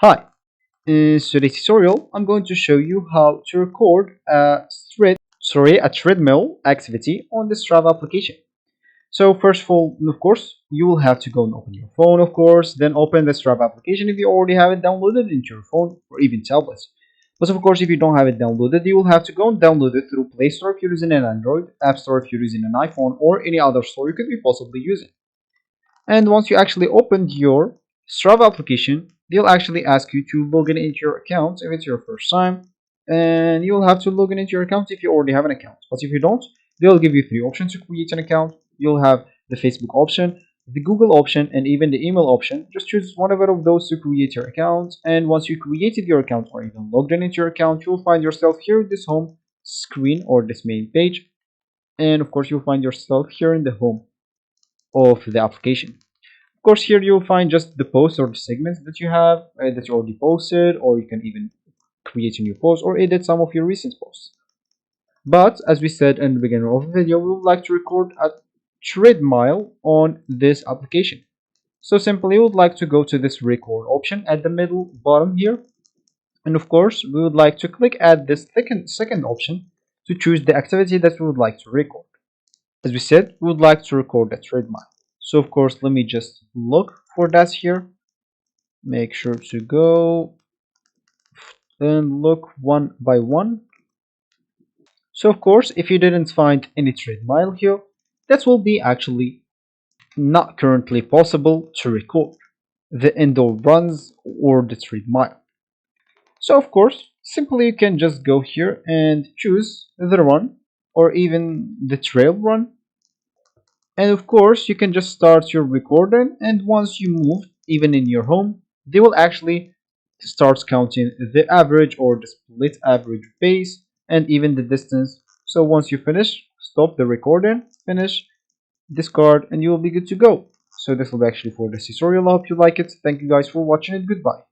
Hi, in today's tutorial, I'm going to show you how to record a treadmill activity on the Strava application. So first of all, of course, you will have to go and open your phone, of course, then open the Strava application if you already have it downloaded into your phone or even tablet. But of course, if you don't have it downloaded, you will have to go and download it through Play Store if you're using an Android, App Store if you're using an iPhone, or any other store you could be possibly using. And once you actually opened your Strava application, they'll actually ask you to log in into your account if it's your first time. And you'll have to log in into your account if you already have an account. But if you don't, they'll give you three options to create an account. You'll have the Facebook option, the Google option, and even the email option. Just choose whatever of those to create your account. And once you created your account or even logged in into your account, you'll find yourself here in this home screen or this main page. And of course, you'll find yourself here in the home of the application. Of course, here you'll find just the posts or the segments that you have that you already posted, or you can even create a new post or edit some of your recent posts. But as we said in the beginning of the video, we would like to record a treadmill on this application. So simply, we would like to go to this record option at the middle bottom here, and of course, we would like to click at this second option to choose the activity that we would like to record. As we said, we would like to record a treadmill. So of course, let me just look for that here. Make sure to go and look one by one. So of course, if you didn't find any treadmill here, that will be actually not currently possible to record the indoor runs or the treadmill. So of course, simply you can just go here and choose the run or even the trail run. And of course, you can just start your recording, and once you move, even in your home, they will actually start counting the average or the split average pace and even the distance. So once you finish, stop the recording, finish, discard, and you will be good to go. So this will be actually for this tutorial. I hope you like it. Thank you guys for watching it. Goodbye.